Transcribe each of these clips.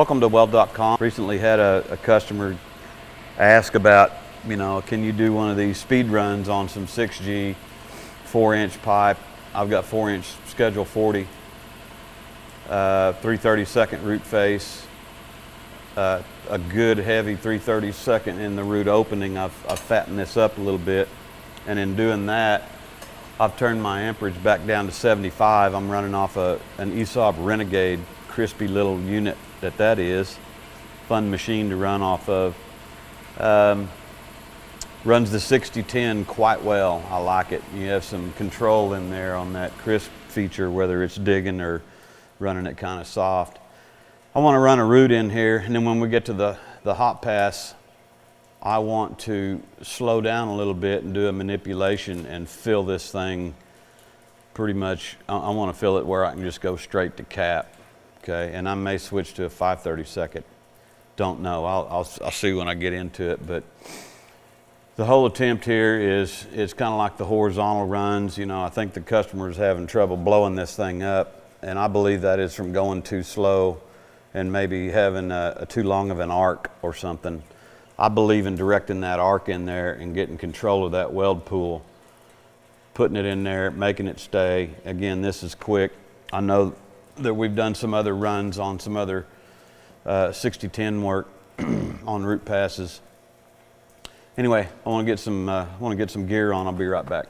Welcome to Weld.com. Recently had a customer ask about, can you do one of these speed runs on some 6G 4-inch pipe? I've got 4-inch schedule 40, 3/32 root face, a good heavy 3/32 in the root opening. I've fattened this up a little bit, and in doing that, I've turned my amperage back down to 75. I'm running off an e6010 Renegade, crispy little unit that is. Fun machine to run off of. Runs the e6010 quite well. I like it. You have some control in there on that crisp feature, whether it's digging or running it kind of soft. I want to run a root in here, and then when we get to the hot pass, I want to slow down a little bit and do a manipulation and fill this thing pretty much. I want to fill it where I can just go straight to cap, okay? And I may switch to a 5/32. Don't know. I'll see when I get into it, but the whole attempt here is kind of like the horizontal runs. I think the customer is having trouble blowing this thing up, and I believe that is from going too slow and maybe having a too long of an arc or something. I believe in directing that arc in there and getting control of that weld pool, putting it in there, making it stay. Again, this is quick. I know that we've done some other runs on some other 6010 work on root passes. Anyway, I want to get some gear on. I'll be right back.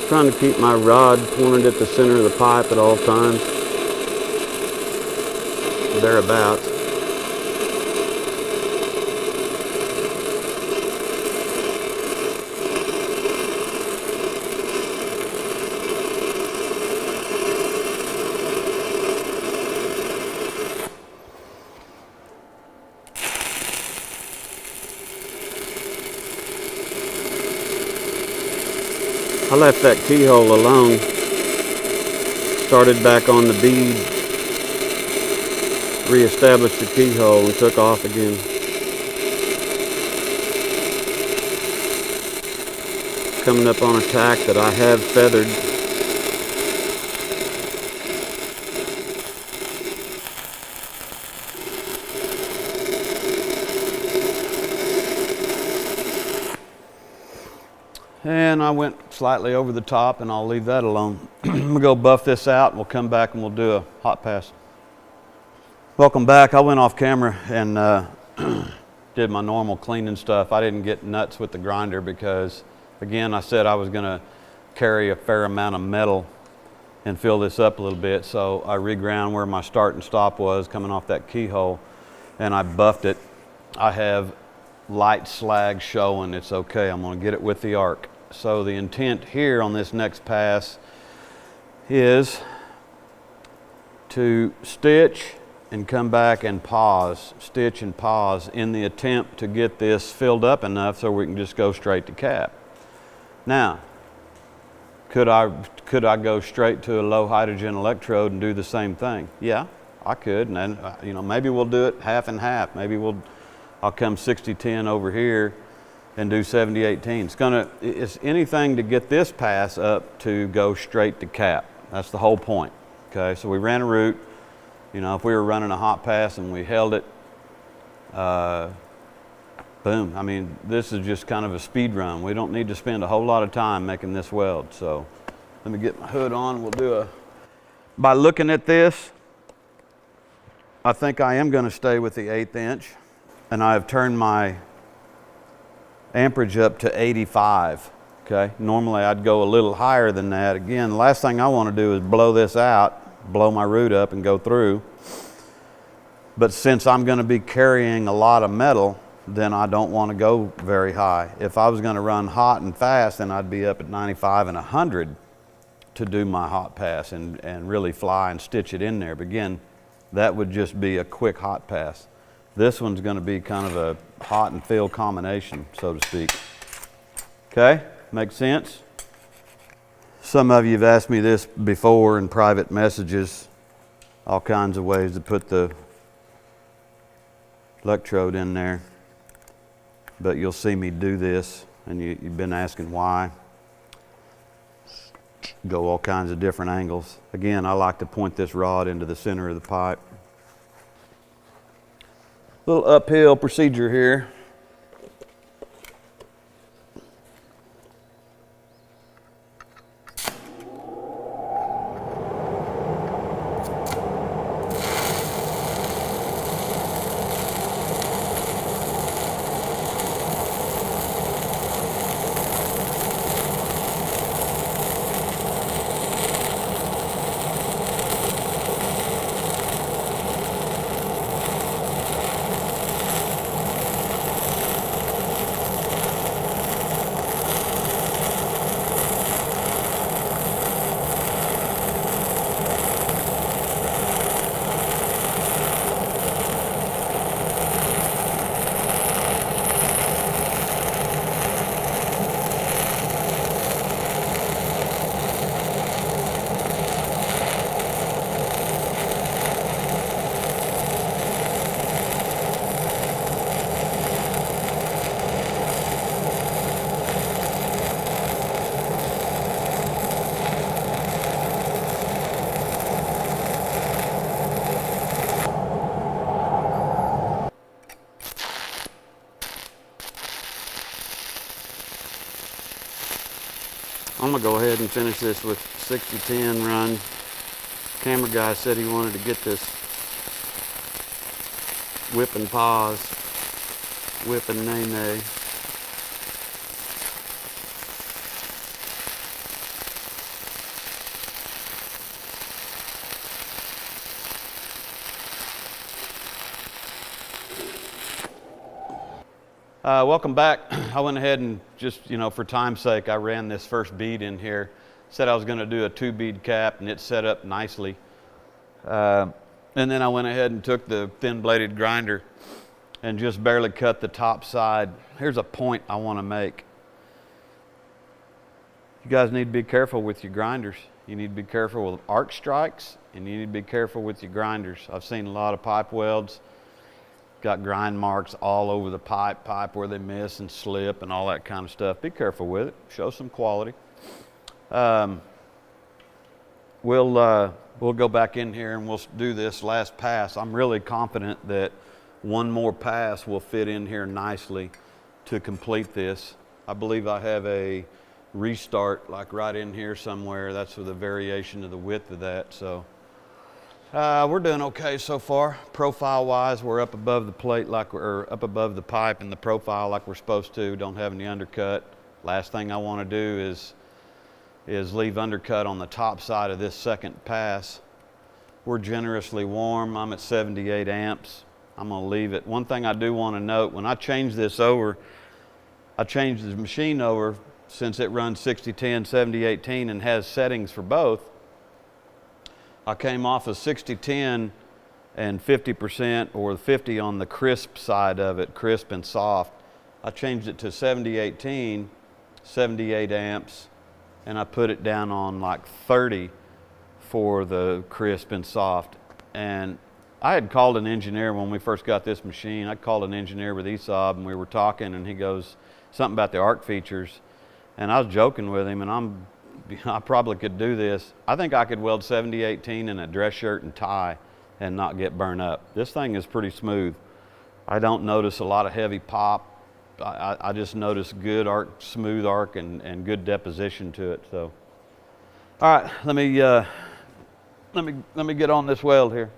Trying to keep my rod pointed at the center of the pipe at all times, thereabouts. I left that keyhole alone, started back on the bead, re-established the keyhole, and took off again. Coming up on a tack that I have feathered. And I went slightly over the top, and I'll leave that alone. I'm gonna go buff this out, and we'll come back and we'll do a hot pass. Welcome back. I went off camera and did my normal cleaning stuff. I didn't get nuts with the grinder because, again, I said I was gonna carry a fair amount of metal and fill this up a little bit. So I reground where my start and stop was coming off that keyhole, and I buffed it. I have light slag showing. It's okay. I'm gonna get it with the arc. So the intent here on this next pass is to stitch and come back and pause, stitch and pause in the attempt to get this filled up enough so we can just go straight to cap. Now, could I go straight to a low hydrogen electrode and do the same thing? Yeah, I could, and then, maybe we'll do it half and half. Maybe I'll come 6010 over here and do 7018. It's anything to get this pass up to go straight to cap. That's the whole point. Okay, so we ran a root. If we were running a hot pass and we held it, boom. I mean, this is just kind of a speed run. We don't need to spend a whole lot of time making this weld. So let me get my hood on. We'll do by looking at this, I think I am going to stay with the 1/8 inch. And I have turned my amperage up to 85, okay? Normally I'd go a little higher than that. Again, the last thing I want to do is blow this out, blow my root up and go through. But since I'm going to be carrying a lot of metal, then I don't want to go very high. If I was going to run hot and fast, then I'd be up at 95 and 100. to do my hot pass and really fly and stitch it in there. But again, that would just be a quick hot pass. This one's going to be kind of a hot and fill combination, so to speak. Okay, makes sense? Some of you have asked me this before in private messages, all kinds of ways to put the electrode in there. But you'll see me do this, and you've been asking why. Go all kinds of different angles. Again, I like to point this rod into the center of the pipe. Little uphill procedure here. I'm gonna go ahead and finish this with 6010 run. Camera guy said he wanted to get this whip and pause, whip and nay-nay. Welcome back. I went ahead and just, for time's sake, I ran this first bead in here. Said I was going to do a 2-bead cap, and it's set up nicely. And then I went ahead and took the thin-bladed grinder and just barely cut the top side. Here's a point I want to make. You guys need to be careful with your grinders. You need to be careful with arc strikes, and you need to be careful with your grinders. I've seen a lot of pipe welds. Got grind marks all over the pipe where they miss and slip and all that kind of stuff. Be careful with it. Show some quality. We'll go back in here and we'll do this last pass. I'm really confident that one more pass will fit in here nicely to complete this. I believe I have a restart like right in here somewhere. That's with a variation of the width of that. So we're doing okay so far. Profile wise, we're up above the plate or up above the pipe in the profile like we're supposed to. Don't have any undercut. Last thing I want to do is leave undercut on the top side of this second pass. We're generously warm. I'm at 78 amps. I'm going to leave it. One thing I do want to note, when I change this over, I changed the machine over since it runs 6010, 7018 and has settings for both. I came off of 6010 and 50% or 50 on the crisp side of it, crisp and soft. I changed it to 7018, 78 amps, and I put it down on like 30 for the crisp and soft. And I had called an engineer when we first got this machine. I called an engineer with ESAB and we were talking and he goes something about the arc features. And I was joking with him and I probably could do this. I think I could weld 7018 in a dress shirt and tie and not get burned up. This thing is pretty smooth. I don't notice a lot of heavy pop. I just notice good arc, smooth arc and good deposition to it. So, all right, let me get on this weld here.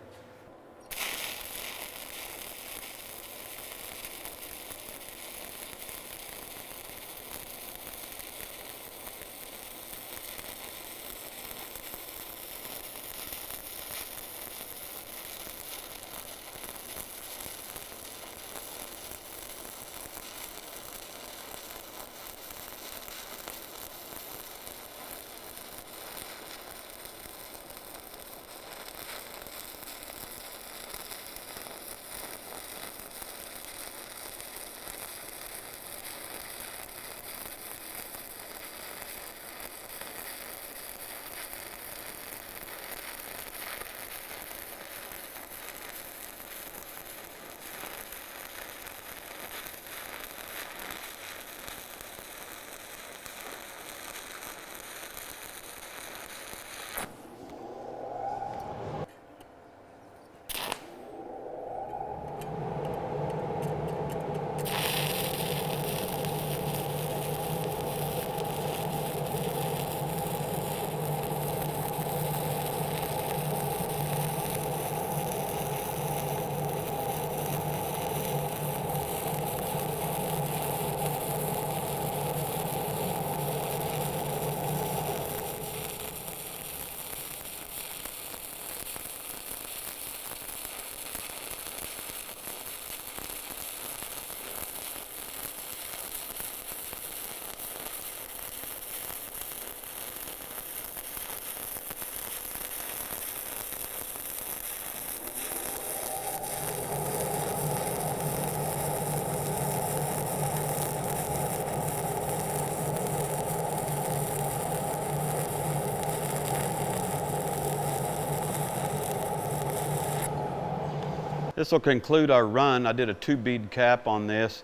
This will conclude our run. I did a 2-bead cap on this.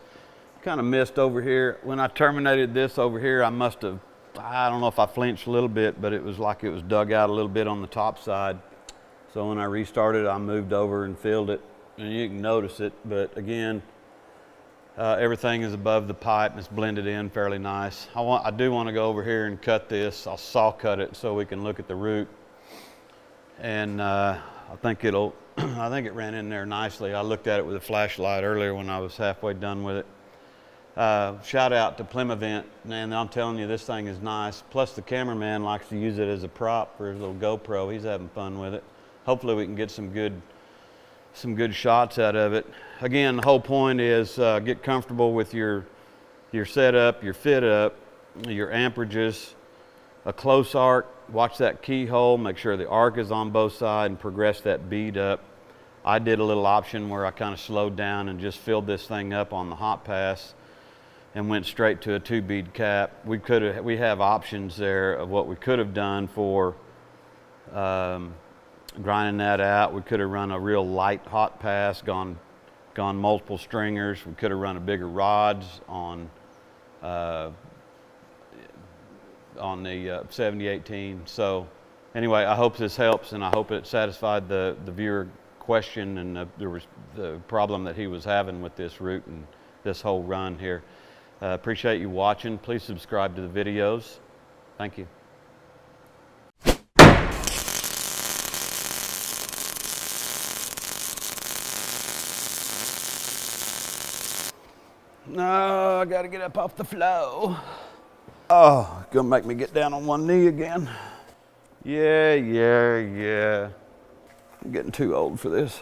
Kind of missed over here. When I terminated this over here, I don't know if I flinched a little bit, but it was like it was dug out a little bit on the top side. So when I restarted, I moved over and filled it, and you can notice it. But again, everything is above the pipe. It's blended in fairly nice. I do want to go over here and cut this. I'll saw cut it so we can look at the root. And I think it ran in there nicely. I looked at it with a flashlight earlier when I was halfway done with it. Shout out to Plymavent, man, I'm telling you, this thing is nice. Plus the cameraman likes to use it as a prop for his little GoPro. He's having fun with it. Hopefully we can get some good shots out of it. Again, the whole point is get comfortable with your setup, your fit up, your amperages, a close arc, watch that keyhole, make sure the arc is on both sides and progress that bead up. I did a little option where I kind of slowed down and just filled this thing up on the hot pass and went straight to a 2-bead cap. We have options there of what we could have done for grinding that out. We could have run a real light hot pass, gone multiple stringers. We could have run a bigger rods on the 7018. So anyway, I hope this helps, and I hope it satisfied the viewer question and the problem that he was having with this route and this whole run here. Appreciate you watching. Please subscribe to the videos. Thank you. No, I gotta get up off the floor. Oh, gonna make me get down on one knee again. Yeah. I'm getting too old for this.